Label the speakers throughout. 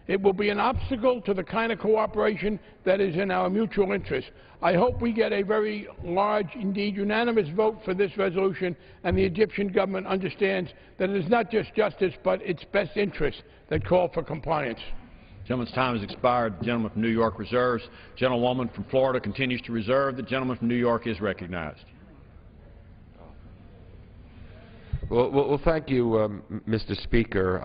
Speaker 1: It will be an obstacle to the kind of cooperation that is in our mutual interest. I hope we get a very large, indeed unanimous vote for this resolution, and the Egyptian government understands that it is not just justice, but its best interests that call for compliance.
Speaker 2: The gentleman's time has expired. The gentleman from New York reserves. The gentlewoman from Florida continues to reserve. The gentleman from New York is recognized.
Speaker 3: Well, thank you, Mr. Speaker.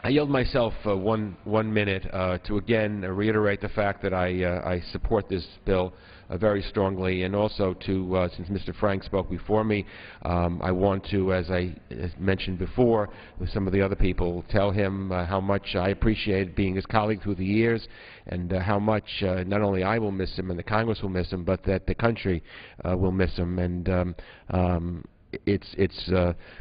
Speaker 3: I yield myself one minute to again reiterate the fact that I support this bill very strongly, and also to, since Mr. Frank spoke before me, I want to, as I mentioned before with some of the other people, tell him how much I appreciate being his colleague through the years, and how much not only I will miss him and the Congress will miss him, but that the country will miss him. And it's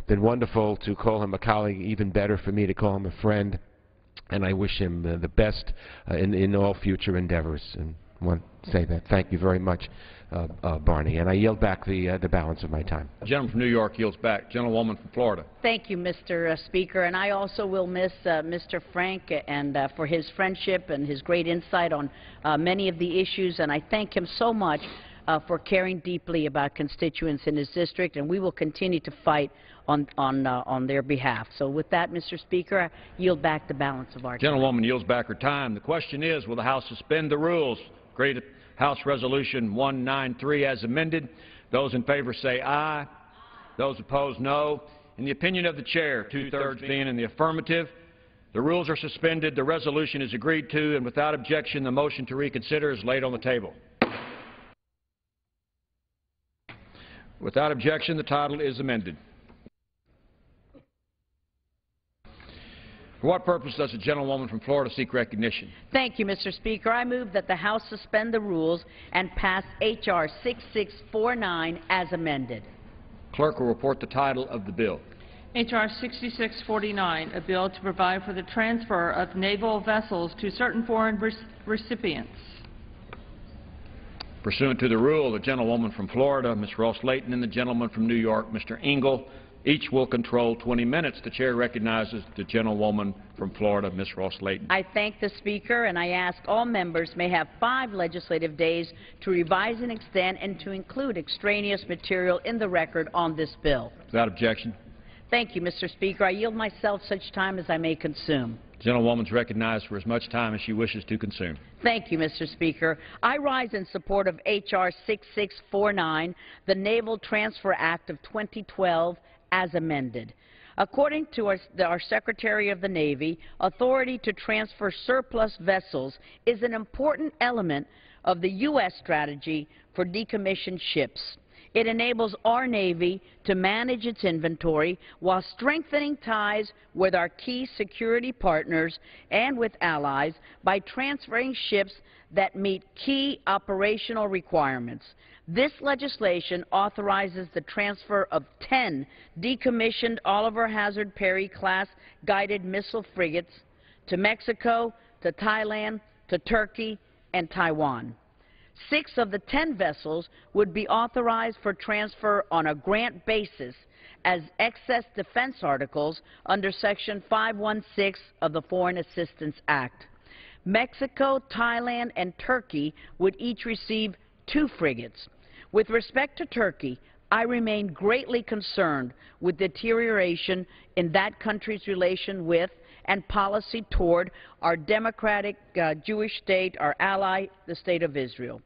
Speaker 3: been wonderful to call him a colleague, even better for me to call him a friend, and I wish him the best in all future endeavors. And I want to say that. Thank you very much, Barney. And I yield back the balance of my time.
Speaker 2: The gentleman from New York yields back. Gentlewoman from Florida.
Speaker 4: Thank you, Mr. Speaker. And I also will miss Mr. Frank and for his friendship and his great insight on many of the issues. And I thank him so much for caring deeply about constituents in his district, and we will continue to fight on their behalf. So with that, Mr. Speaker, I yield back the balance of our time.
Speaker 2: Gentlewoman yields back her time. The question is, will the House suspend the rules? Great House Resolution 193 as amended. Those in favor say aye. Those opposed, no. In the opinion of the chair, two-thirds being in the affirmative, the rules are suspended, the resolution is agreed to, and without objection, the motion to reconsider is laid on the table. Without objection, the title is amended. For what purpose does the gentlewoman from Florida seek recognition?
Speaker 4: Thank you, Mr. Speaker. I move that the House suspend the rules and pass H.R. 6649 as amended.
Speaker 2: Clerk will report the title of the bill.
Speaker 5: H.R. 6649, a bill to provide for the transfer of naval vessels to certain foreign recipients.
Speaker 2: Pursuant to the rule, the gentlewoman from Florida, Ms. Ross-Layton, and the gentleman from New York, Mr. Engel, each will control 20 minutes. The chair recognizes the gentlewoman from Florida, Ms. Ross-Layton.
Speaker 4: I thank the Speaker, and I ask all members may have 5 legislative days to revise and extend and to include extraneous material in the record on this bill.
Speaker 2: Without objection.
Speaker 4: Thank you, Mr. Speaker. I yield myself such time as I may consume.
Speaker 2: The gentlewoman is recognized for as much time as she wishes to consume.
Speaker 4: Thank you, Mr. Speaker. I rise in support of H.R. 6649, the Naval Transfer Act of 2012, as amended. According to our Secretary of the Navy, authority to transfer surplus vessels is an important element of the U.S. strategy for decommissioned ships. It enables our Navy to manage its inventory while strengthening ties with our key security partners and with allies by transferring ships that meet key operational requirements. This legislation authorizes the transfer of 10 decommissioned Oliver Hazard Perry-class guided missile frigates to Mexico, to Thailand, to Turkey, and Taiwan. 6 of the 10 vessels would be authorized for transfer on a grant basis as excess defense articles under Section 516 of the Foreign Assistance Act. Mexico, Thailand, and Turkey would each receive 2 frigates. With respect to Turkey, I remain greatly concerned with deterioration in that country's relation with and policy toward our democratic Jewish state, our ally, the State of Israel.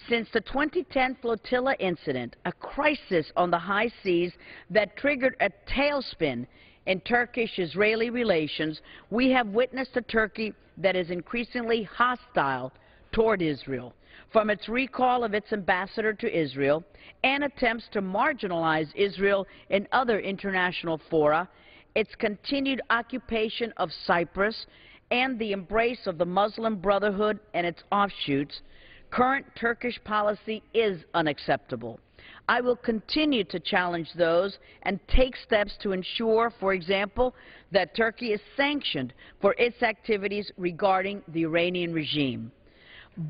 Speaker 4: Since the 2010 flotilla incident, a crisis on the high seas that triggered a tailspin in Turkish-Israeli relations, we have witnessed a Turkey that is increasingly hostile toward Israel. From its recall of its ambassador to Israel and attempts to marginalize Israel in other international fora, its continued occupation of Cyprus, and the embrace of the Muslim Brotherhood and its offshoots, current Turkish policy is unacceptable. I will continue to challenge those and take steps to ensure, for example, that Turkey is sanctioned for its activities regarding the Iranian regime.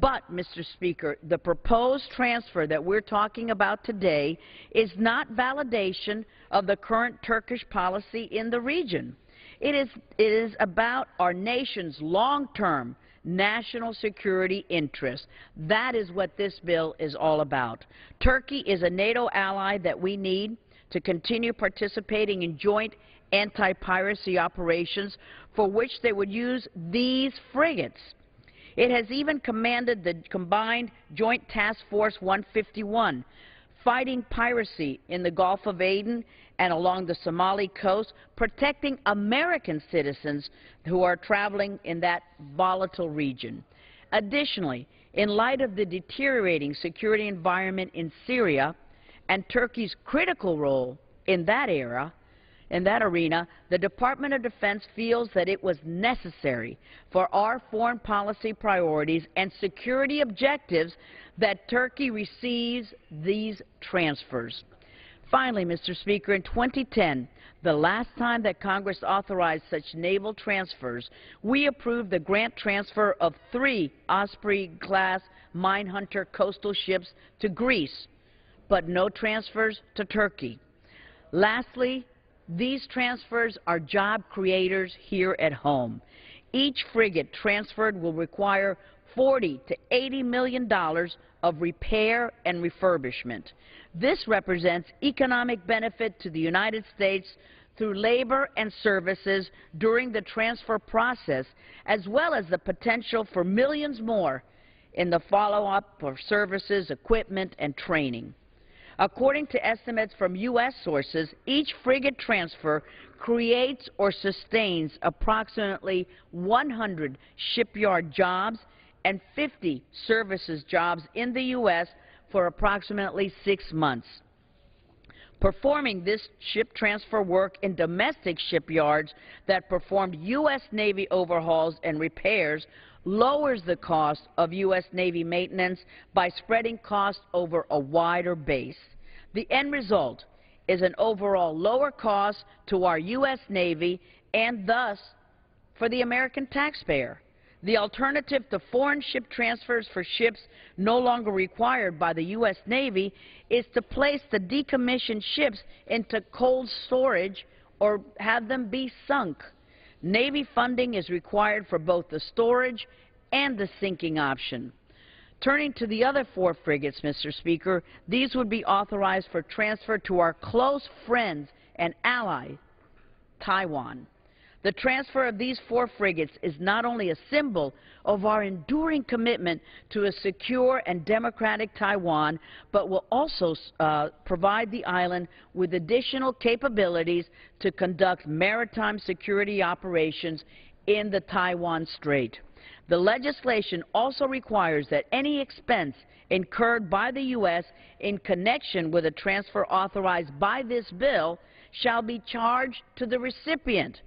Speaker 4: But, Mr. Speaker, the proposed transfer that we're talking about today is not validation of the current Turkish policy in the region. It is about our nation's long-term national security interests. That is what this bill is all about. Turkey is a NATO ally that we need to continue participating in joint anti-piracy operations for which they would use these frigates. It has even commanded the combined Joint Task Force 151, fighting piracy in the Gulf of Aden and along the Somali coast, protecting American citizens who are traveling in that volatile region. Additionally, in light of the deteriorating security environment in Syria and Turkey's critical role in that arena, the Department of Defense feels that it was necessary for our foreign policy priorities and security objectives that Turkey receives these transfers. Finally, Mr. Speaker, in 2010, the last time that Congress authorized such naval transfers, we approved the grant transfer of 3 Osprey-class minehunter coastal ships to Greece, but no transfers to Turkey. Lastly, these transfers are job creators here at home. Each frigate transferred will require $40 to $80 million of repair and refurbishment. This represents economic benefit to the United States through labor and services during the transfer process, as well as the potential for millions more in the follow-up for services, equipment, and training. According to estimates from U.S. sources, each frigate transfer creates or sustains approximately 100 shipyard jobs and 50 services jobs in the U.S. for approximately 6 months. Performing this ship transfer work in domestic shipyards that performed U.S. Navy overhauls and repairs lowers the cost of U.S. Navy maintenance by spreading costs over a wider base. The end result is an overall lower cost to our U.S. Navy and thus for the American taxpayer. The alternative to foreign ship transfers for ships no longer required by the U.S. Navy is to place the decommissioned ships into cold storage or have them be sunk. Navy funding is required for both the storage and the sinking option. Turning to the other 4 frigates, Mr. Speaker, these would be authorized for transfer to our close friends and ally, Taiwan. The transfer of these 4 frigates is not only a symbol of our enduring commitment to a secure and democratic Taiwan, but will also provide the island with additional capabilities to conduct maritime security operations in the Taiwan Strait. The legislation also requires that any expense incurred by the U.S. in connection with a transfer authorized by this bill shall be charged to the recipient.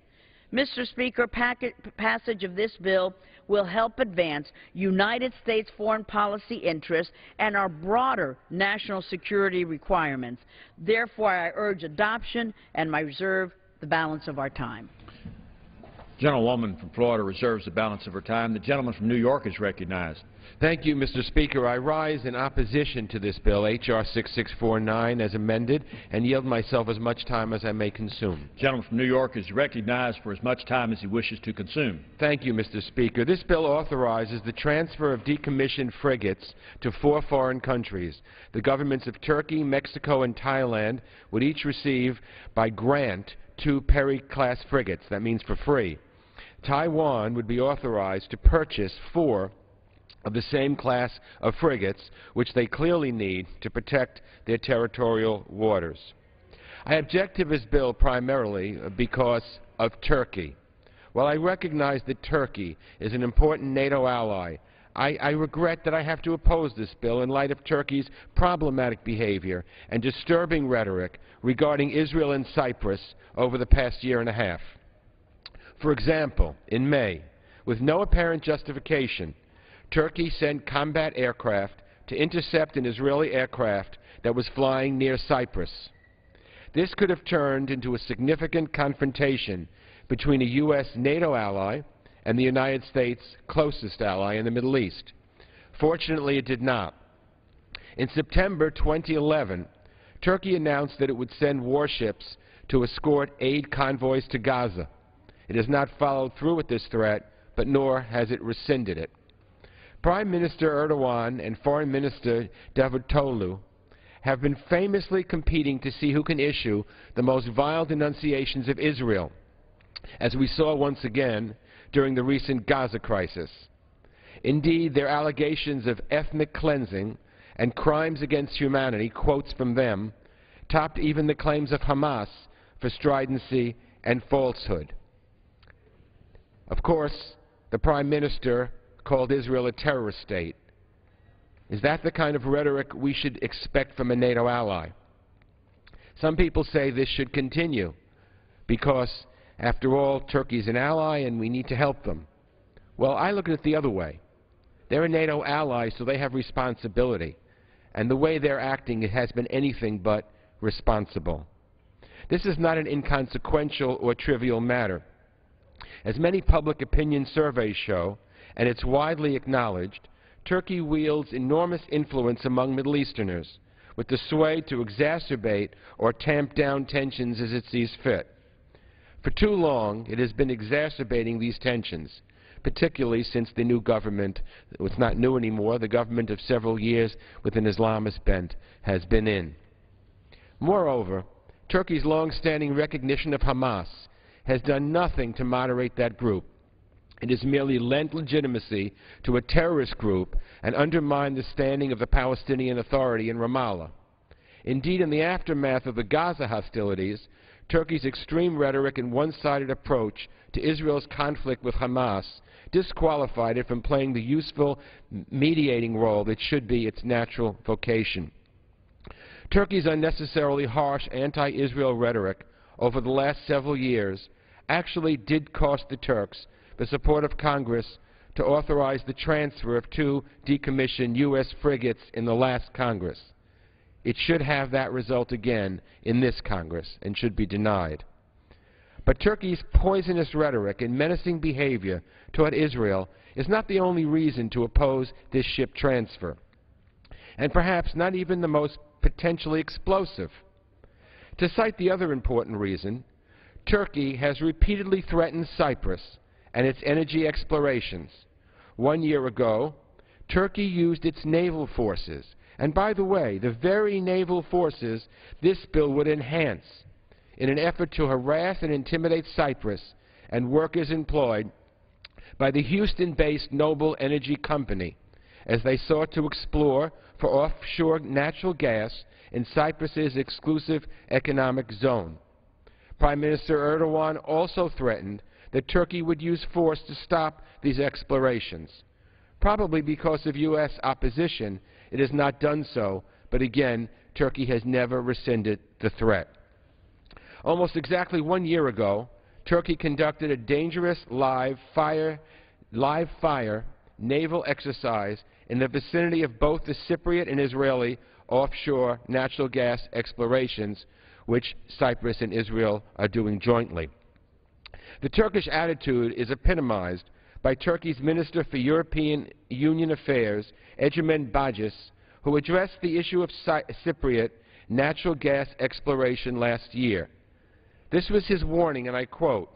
Speaker 4: Mr. Speaker, passage of this bill will help advance United States foreign policy interests and our broader national security requirements. Therefore, I urge adoption and I reserve the balance of our time.
Speaker 2: Gentlewoman from Florida reserves the balance of her time. The gentleman from New York is recognized.
Speaker 3: Thank you, Mr. Speaker. I rise in opposition to this bill, H.R. 6649, as amended, and yield myself as much time as I may consume.
Speaker 2: The gentleman from New York is recognized for as much time as he wishes to consume.
Speaker 3: Thank you, Mr. Speaker. This bill authorizes the transfer of decommissioned frigates to 4 foreign countries. The governments of Turkey, Mexico, and Thailand would each receive, by grant, 2 Perry-class frigates. That means for free. Taiwan would be authorized to purchase 4 of the same class of frigates, which they clearly need to protect their territorial waters. I object to this bill primarily because of Turkey. While I recognize that Turkey is an important NATO ally, I regret that I have to oppose this bill in light of Turkey's problematic behavior and disturbing rhetoric regarding Israel and Cyprus over the past year and a half. For example, in May, with no apparent justification, Turkey sent combat aircraft to intercept an Israeli aircraft that was flying near Cyprus. This could have turned into a significant confrontation between a U.S. NATO ally and the United States' closest ally in the Middle East. Fortunately, it did not. In September 2011, Turkey announced that it would send warships to escort aid convoys to Gaza. It has not followed through with this threat, but nor has it rescinded it. Prime Minister Erdogan and Foreign Minister Davutoglu have been famously competing to see who can issue the most vile denunciations of Israel, as we saw once again during the recent Gaza crisis. Indeed, their allegations of ethnic cleansing and crimes against humanity, quotes from them, topped even the claims of Hamas for stridency and falsehood. Of course, the Prime Minister called Israel a terrorist state. Is that the kind of rhetoric we should expect from a NATO ally? Some people say this should continue because, after all, Turkey's an ally and we need to help them. Well, I look at it the other way. They're a NATO ally, so they have responsibility. And the way they're acting, it has been anything but responsible. This is not an inconsequential or trivial matter. As many public opinion surveys show, and it's widely acknowledged, Turkey wields enormous influence among Middle Easterners, with the sway to exacerbate or tamp down tensions as it sees fit. For too long, it has been exacerbating these tensions, particularly since the new government, it's not new anymore, the government of several years with an Islamist bent has been in. Moreover, Turkey's long-standing recognition of Hamas has done nothing to moderate that group. It has merely lent legitimacy to a terrorist group and undermined the standing of the Palestinian Authority in Ramallah. Indeed, in the aftermath of the Gaza hostilities, Turkey's extreme rhetoric and one-sided approach to Israel's conflict with Hamas disqualified it from playing the useful mediating role that should be its natural vocation. Turkey's unnecessarily harsh anti-Israel rhetoric over the last several years actually did cost the Turks the support of Congress to authorize the transfer of 2 decommissioned U.S. frigates in the last Congress. It should have that result again in this Congress and should be denied. But Turkey's poisonous rhetoric and menacing behavior toward Israel is not the only reason to oppose this ship transfer, and perhaps not even the most potentially explosive. To cite the other important reason, Turkey has repeatedly threatened Cyprus and its energy explorations. 1 year ago, Turkey used its naval forces, and by the way, the very naval forces this bill would enhance, in an effort to harass and intimidate Cyprus and workers employed by the Houston-based Noble Energy Company as they sought to explore for offshore natural gas in Cyprus's exclusive economic zone. Prime Minister Erdogan also threatened that Turkey would use force to stop these explorations. Probably because of U.S. opposition, it has not done so, but again, Turkey has never rescinded the threat. Almost exactly 1 year ago, Turkey conducted a dangerous live fire naval exercise in the vicinity of both the Cypriot and Israeli offshore natural gas explorations, which Cyprus and Israel are doing jointly. The Turkish attitude is epitomized by Turkey's Minister for European Union Affairs, Egemen Bacis, who addressed the issue of Cypriot natural gas exploration last year. This was his warning, and I quote,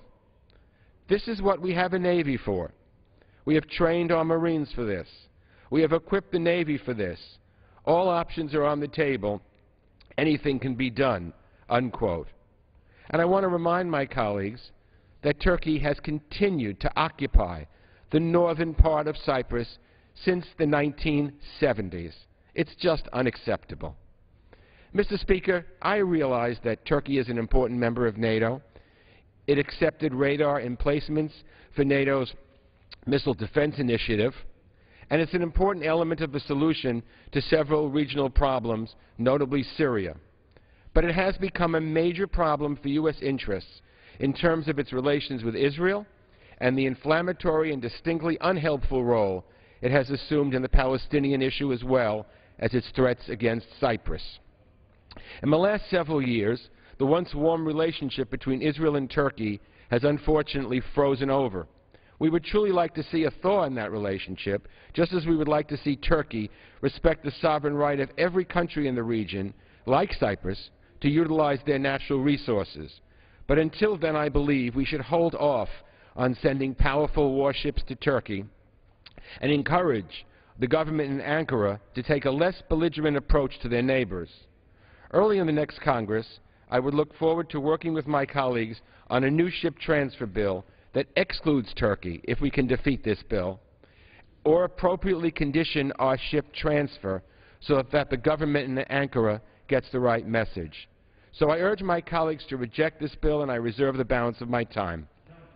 Speaker 3: "This is what we have a Navy for. We have trained our Marines for this. We have equipped the Navy for this. All options are on the table. Anything can be done," unquote. And I want to remind my colleagues that Turkey has continued to occupy the northern part of Cyprus since the 1970s. It's just unacceptable. Mr. Speaker, I realize that Turkey is an important member of NATO. It accepted radar emplacements for NATO's Missile Defense Initiative, and it's an important element of the solution to several regional problems, notably Syria. But it has become a major problem for U.S. interests in terms of its relations with Israel and the inflammatory and distinctly unhelpful role it has assumed in the Palestinian issue as well as its threats against Cyprus. In the last several years, the once warm relationship between Israel and Turkey has unfortunately frozen over. We would truly like to see a thaw in that relationship, just as we would like to see Turkey respect the sovereign right of every country in the region, like Cyprus, to utilize their natural resources. But until then, I believe we should hold off on sending powerful warships to Turkey and encourage the government in Ankara to take a less belligerent approach to their neighbors. Early in the next Congress, I would look forward to working with my colleagues on a new ship transfer bill that excludes Turkey, if we can defeat this bill, or appropriately condition our ship transfer so that the government in Ankara gets the right message. So I urge my colleagues to reject this bill, and I reserve the balance of my time.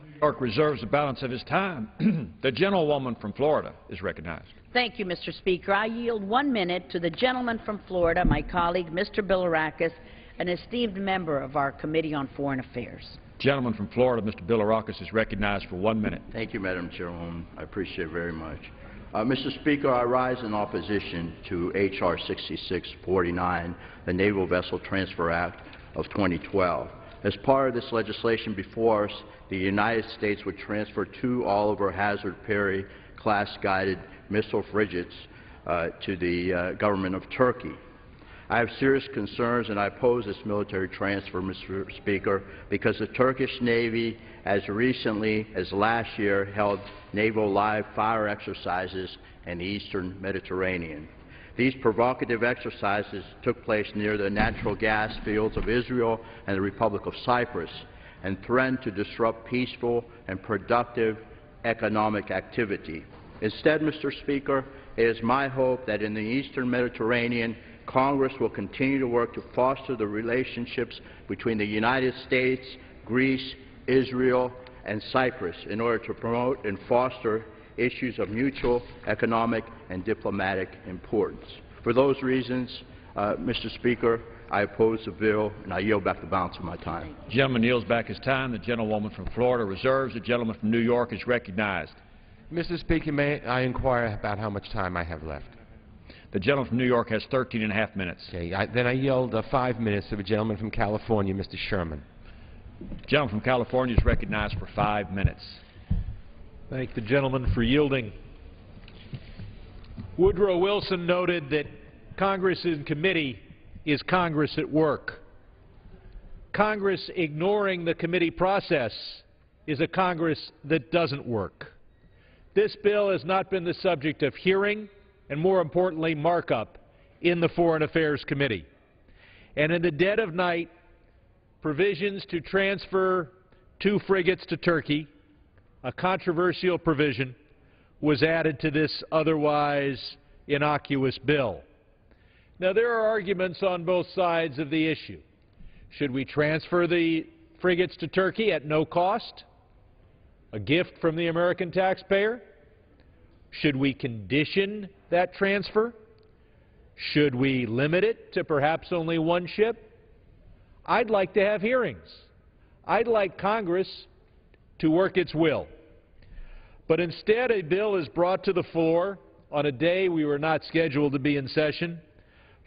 Speaker 2: New York reserves the balance of his time. The gentlewoman from Florida is recognized.
Speaker 4: Thank you, Mr. Speaker. I yield 1 minute to the gentleman from Florida, my colleague, Mr. Bilirakis, an esteemed member of our Committee on Foreign Affairs.
Speaker 2: Gentleman from Florida, Mr. Bilirakis, is recognized for 1 minute.
Speaker 6: Thank you, Madam Chairwoman. I appreciate it very much. Mr. Speaker, I rise in opposition to H.R. 6649, the Naval Vessel Transfer Act of 2012. As part of this legislation before us, the United States would transfer 2 Oliver Hazard Perry class guided missile frigates to the government of Turkey. I have serious concerns, and I oppose this military transfer, Mr. Speaker, because the Turkish Navy, as recently as last year, held naval live fire exercises in the eastern Mediterranean. These provocative exercises took place near the natural gas fields of Israel and the Republic of Cyprus and threatened to disrupt peaceful and productive economic activity. Instead, Mr. Speaker, it is my hope that in the eastern Mediterranean, Congress will continue to work to foster the relationships between the United States, Greece, Israel, and Cyprus in order to promote and foster issues of mutual economic and diplomatic importance. For those reasons, Mr. Speaker, I oppose the bill, and I yield back the balance of my time.
Speaker 2: The gentleman yields back his time. The gentlewoman from Florida reserves. The gentleman from New York is recognized.
Speaker 3: Mr. Speaker, may I inquire about how much time I have left?
Speaker 2: The gentleman from New York has 13.5 minutes.
Speaker 3: Okay, then I yield 5 minutes to the gentleman from California, Mr. Sherman.
Speaker 2: The gentleman from California is recognized for 5 minutes.
Speaker 7: Thank the gentleman for yielding. Woodrow Wilson noted that Congress in committee is Congress at work. Congress ignoring the committee process is a Congress that doesn't work. This bill has not been the subject of hearing and, more importantly, markup in the Foreign Affairs Committee. And in the dead of night, provisions to transfer 2 frigates to Turkey, a controversial provision, was added to this otherwise innocuous bill. Now, there are arguments on both sides of the issue. Should we transfer the frigates to Turkey at no cost? A gift from the American taxpayer? Should we condition that transfer? Should we limit it to perhaps only 1 ship? I'd like to have hearings. I'd like Congress to work its will. But instead, a bill is brought to the floor on a day we were not scheduled to be in session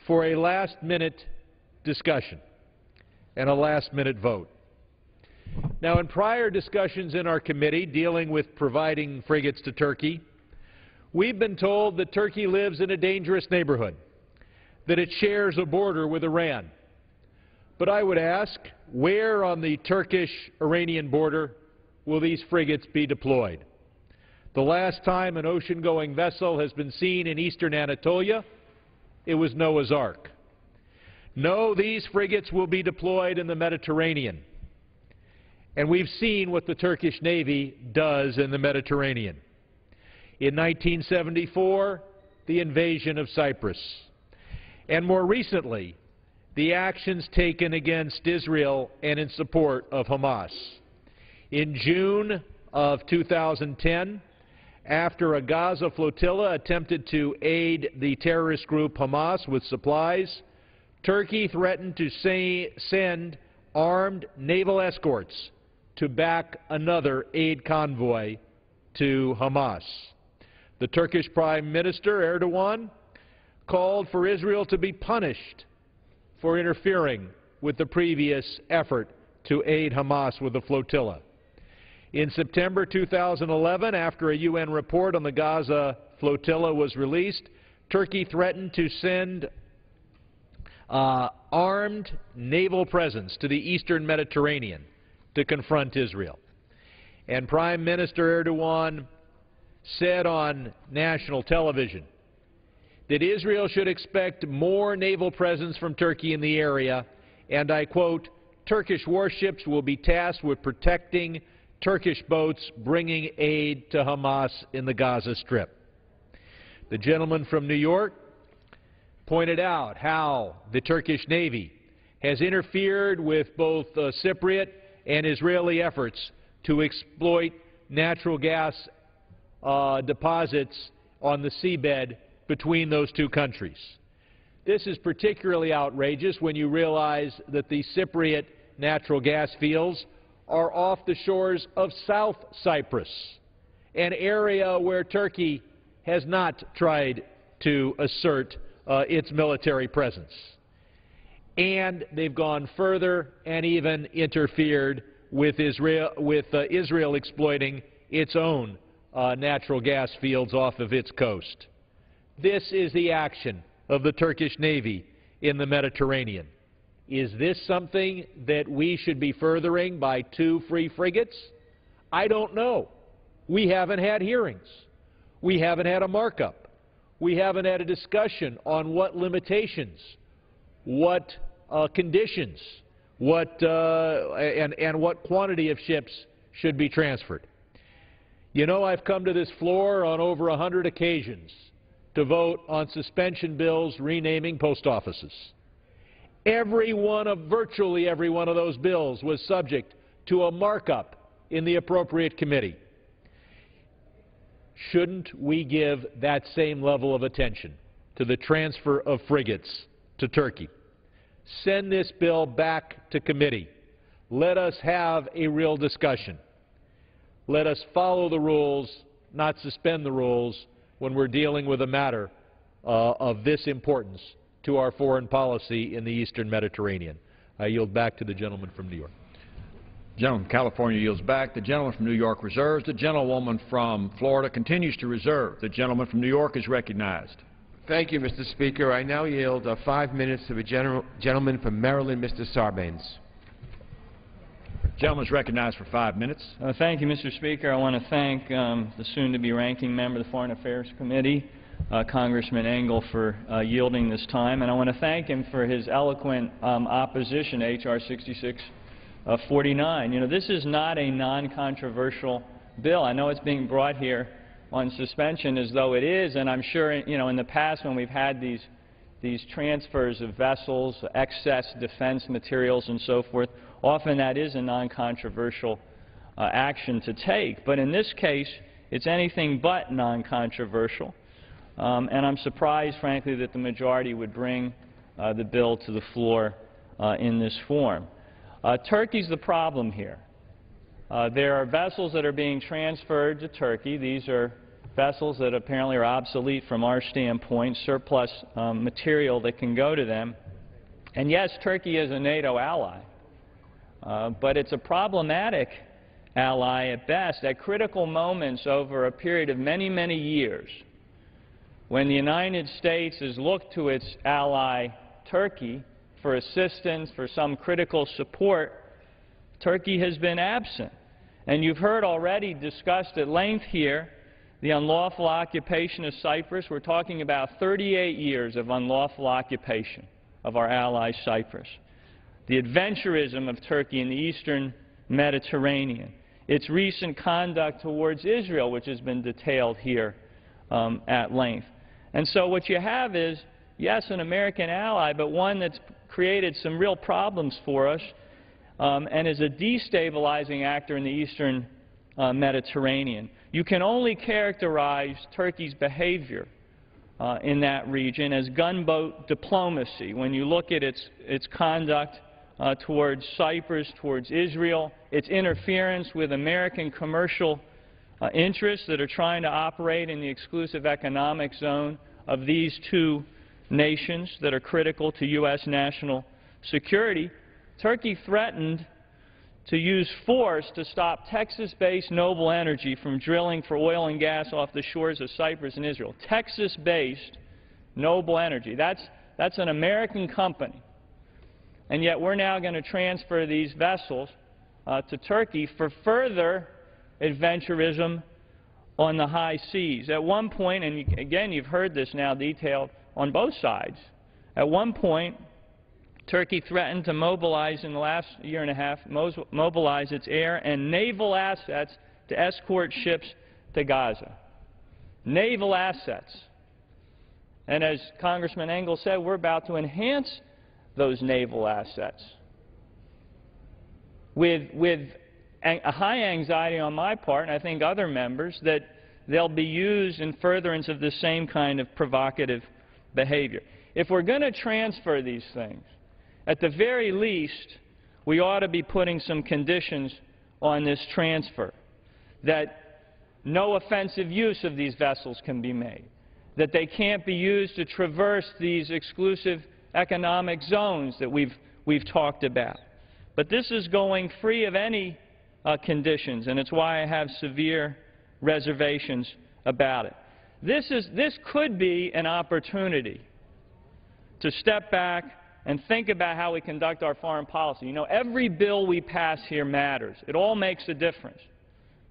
Speaker 7: for a last-minute discussion and a last-minute vote. Now, in prior discussions in our committee dealing with providing frigates to Turkey, we've been told that Turkey lives in a dangerous neighborhood, that it shares a border with Iran. But I would ask, where on the Turkish-Iranian border will these frigates be deployed? The last time an ocean-going vessel has been seen in eastern Anatolia, it was Noah's Ark. No, these frigates will be deployed in the Mediterranean. And we've seen what the Turkish Navy does in the Mediterranean. In 1974, the invasion of Cyprus. And more recently, the actions taken against Israel and in support of Hamas. In June of 2010, after a Gaza flotilla attempted to aid the terrorist group Hamas with supplies, Turkey threatened to send armed naval escorts to back another aid convoy to Hamas. The Turkish Prime Minister, Erdogan, called for Israel to be punished for interfering with the previous effort to aid Hamas with the flotilla. In September 2011, after a UN report on the Gaza flotilla was released, Turkey threatened to send armed naval presence to the eastern Mediterranean to confront Israel. And Prime Minister Erdogan said on national television that Israel should expect more naval presence from Turkey in the area, and I quote, "Turkish warships will be tasked with protecting Turkish boats bringing aid to Hamas in the Gaza Strip." The gentleman from New York pointed out how the Turkish Navy has interfered with both Cypriot and Israeli efforts to exploit natural gas deposits on the seabed between those two countries. This is particularly outrageous when you realize that the Cypriot natural gas fields are off the shores of South Cyprus, an area where Turkey has not tried to assert its military presence. And they've gone further and even interfered with Israel exploiting its own natural gas fields off of its coast. This is the action of the Turkish Navy in the Mediterranean. Is this something that we should be furthering by 2 free frigates? I don't know. We haven't had hearings. We haven't had a markup. We haven't had a discussion on what limitations, what conditions, and what quantity of ships should be transferred. You know, I've come to this floor on over 100 occasions to vote on suspension bills renaming post offices. Virtually every one of those bills was subject to a markup in the appropriate committee. Shouldn't we give that same level of attention to the transfer of frigates to Turkey? Send this bill back to committee. Let us have a real discussion. Let us follow the rules, not suspend the rules, when we're dealing with a matter of this importance to our foreign policy in the Eastern Mediterranean. I yield back to the gentleman from New York.
Speaker 2: The gentleman from California yields back. The gentleman from New York reserves. The gentlewoman from Florida continues to reserve. The gentleman from New York is recognized.
Speaker 3: Thank you, Mr. Speaker. I now yield 5 minutes to the gentleman from Maryland, Mr. Sarbanes.
Speaker 2: The gentleman is recognized for 5 minutes.
Speaker 8: Thank you, Mr. Speaker. I want to thank the soon-to-be ranking member of the Foreign Affairs Committee, Congressman Engel, for yielding this time, and I want to thank him for his eloquent opposition to H.R. 6649. You know, this is not a non-controversial bill. I know it's being brought here on suspension as though it is, and I'm sure, you know, in the past when we've had these transfers of vessels, excess defense materials and so forth, often that is a non-controversial action to take. But in this case, it's anything but non-controversial. And I'm surprised, frankly, that the majority would bring the bill to the floor in this form. Turkey's the problem here. There are vessels that are being transferred to Turkey. These are vessels that apparently are obsolete from our standpoint, surplus material that can go to them. And yes, Turkey is a NATO ally, but it's a problematic ally at best. At critical moments over a period of many, many years, when the United States has looked to its ally Turkey for assistance, for some critical support, Turkey has been absent. And you've heard already discussed at length here the unlawful occupation of Cyprus. We're talking about 38 years of unlawful occupation of our ally Cyprus. The adventurism of Turkey in the Eastern Mediterranean. Its recent conduct towards Israel, which has been detailed here at length. And so what you have is, yes, an American ally, but one that's created some real problems for us and is a destabilizing actor in the Eastern Mediterranean. You can only characterize Turkey's behavior in that region as gunboat diplomacy. When you look at its conduct towards Cyprus, towards Israel, its interference with American commercial interests that are trying to operate in the exclusive economic zone of these two nations that are critical to U.S. national security, Turkey threatened to use force to stop Texas-based Noble Energy from drilling for oil and gas off the shores of Cyprus and Israel. Texas-based Noble Energy. That's an American company. And yet we're now going to transfer these vessels to Turkey for further adventurism on the high seas. At one point, and again you've heard this now detailed on both sides, at one point Turkey threatened to mobilize in the last year and a half, mobilize its air and naval assets to escort ships to Gaza. Naval assets. And as Congressman Engel said, we're about to enhance those naval assets with a high anxiety on my part, and I think other members, that they'll be used in furtherance of the same kind of provocative behavior. If we're going to transfer these things, at the very least, we ought to be putting some conditions on this transfer, that no offensive use of these vessels can be made, that they can't be used to traverse these exclusive economic zones that we've talked about. But this is going free of any conditions, and it's why I have severe reservations about it. This could be an opportunity to step back and think about how we conduct our foreign policy. You know, every bill we pass here matters. It all makes a difference.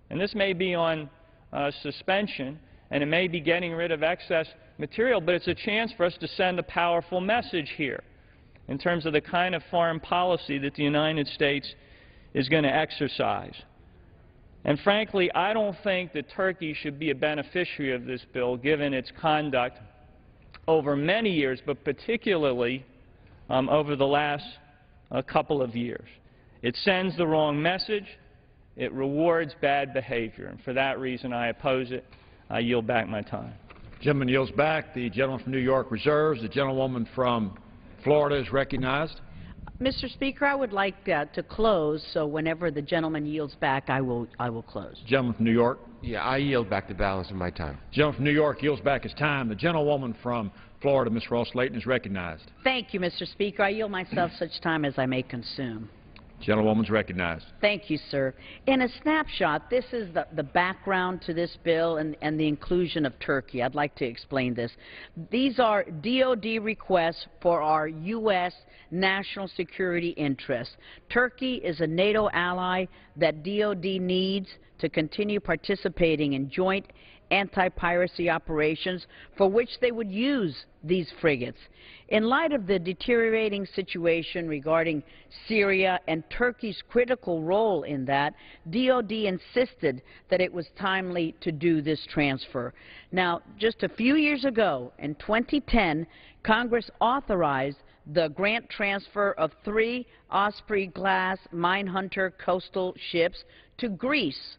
Speaker 8: And this may be on suspension, and it may be getting rid of excess material, but it's a chance for us to send a powerful message here in terms of the kind of foreign policy that the United States is going to exercise. And frankly, I don't think that Turkey should be a beneficiary of this bill, given its conduct over many years, but particularly over the last couple of years. It sends the wrong message. It rewards bad behavior. And for that reason, I oppose it. I yield back my time.
Speaker 2: The gentleman yields back. The gentleman from New York reserves. The gentlewoman from Florida is recognized.
Speaker 4: Mr. Speaker, I would like to close, so whenever the gentleman yields back, I will close.
Speaker 2: Gentleman from New York.
Speaker 3: Yeah, I yield back the balance of my time.
Speaker 2: Gentleman from New York yields back his time. The gentlewoman from Florida, Ms. Ross-Layton, is recognized.
Speaker 4: Thank you, Mr. Speaker. I yield myself such time as I may consume.
Speaker 2: Gentlewoman's recognized.
Speaker 4: Thank you, sir. In a snapshot, this is the background to this bill and the inclusion of Turkey. I'd like to explain this. These are DOD requests for our U.S. national security interests. Turkey is a NATO ally that DOD needs to continue participating in joint anti-piracy operations for which they would use these frigates. In light of the deteriorating situation regarding Syria and Turkey's critical role in that, DOD insisted that it was timely to do this transfer. Now, just a few years ago, in 2010, Congress authorized the grant transfer of 3 Osprey-class Minehunter coastal ships to Greece.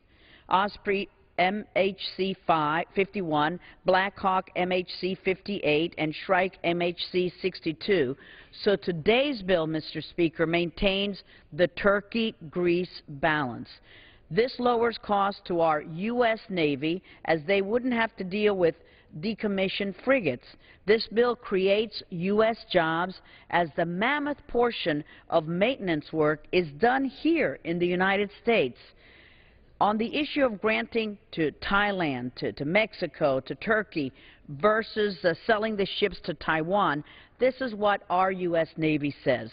Speaker 4: Osprey MHC 51, Black Hawk MHC 58, and Shrike MHC 62. So today's bill, Mr. Speaker, maintains the Turkey-Greece balance. This lowers costs to our U.S. Navy, as they wouldn't have to deal with decommissioned frigates. This bill creates U.S. jobs, as the mammoth portion of maintenance work is done here in the United States. On the issue of granting to Thailand, to Mexico, to Turkey, versus selling the ships to Taiwan, this is what our U.S. Navy says.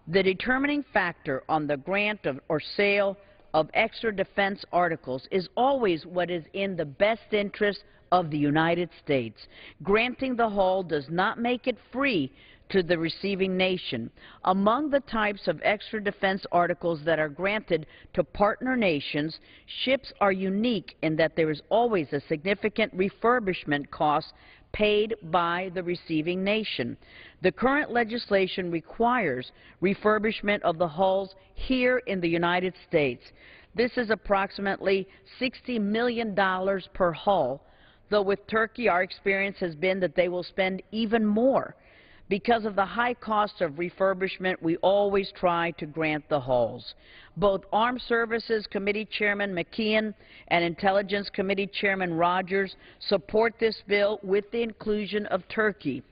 Speaker 4: The determining factor on the grant or sale of extra defense articles is always what is in the best interest of the United States. Granting the hull does not make it free to the receiving nation. Among the types of extra defense articles that are granted to partner nations, ships are unique in that there is always a significant refurbishment cost paid by the receiving nation. The current legislation requires refurbishment of the hulls here in the United States. This is approximately $60 million per hull, though with Turkey our experience has been that they will spend even more. Because of the high cost of refurbishment, we always try to grant the hulls. Both Armed Services Committee Chairman McKeon and Intelligence Committee Chairman Rogers support this bill with the inclusion of Turkey.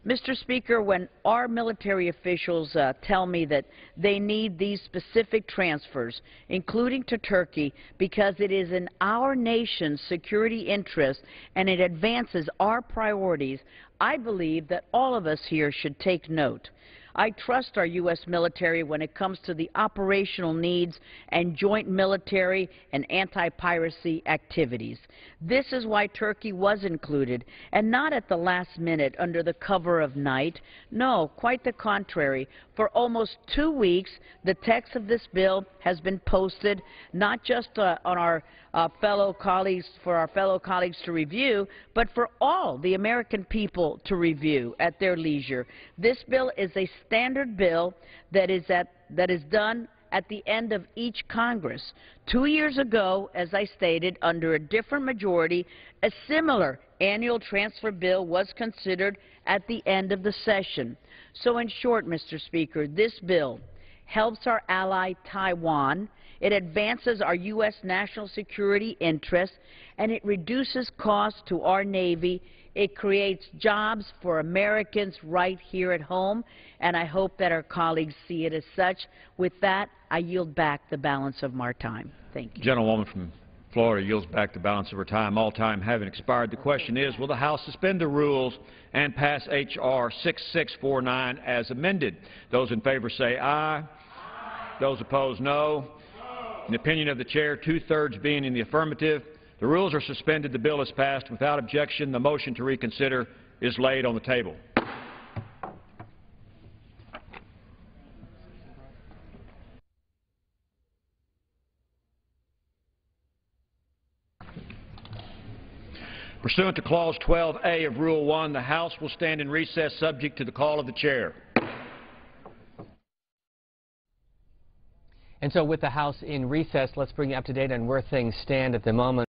Speaker 4: Mr. Speaker, when our military officials tell me that they need these specific transfers, including to Turkey, because it is in our nation's security interest and it advances our priorities, I believe that all of us here should take note. I trust our U.S. military when it comes to the operational needs and joint military and anti-piracy activities. This is why Turkey was included, and not at the last minute under the cover of night. No, quite the contrary. For almost 2 weeks, the text of this bill has been posted not just on our fellow colleagues to review, but for all the American people to review at their leisure. This bill is a standard bill that is done at the end of each Congress. 2 years ago, as I stated, under a different majority, a similar annual transfer bill was considered at the end of the session. So in short, Mr. Speaker, this bill helps our ally Taiwan, it advances our U.S. national security interests, and it reduces costs to our Navy. It creates jobs for Americans right here at home, and I hope that our colleagues see it as such. With that, I yield back the balance of my time. Thank you.
Speaker 2: Gentlewoman from Florida yields back the balance of her time. All time having expired. The question is, will the House suspend the rules and pass H.R. 6649 as amended? Those in favor say aye. Aye. Those opposed, no. In the opinion of the Chair, 2/3 being in the affirmative, the rules are suspended. The bill is passed without objection. The motion to reconsider is laid on the table. Pursuant to Clause 12A of Rule 1, the House will stand in recess subject to the call of the Chair.
Speaker 9: And so with the House in recess, let's bring you up to date on where things stand at the moment.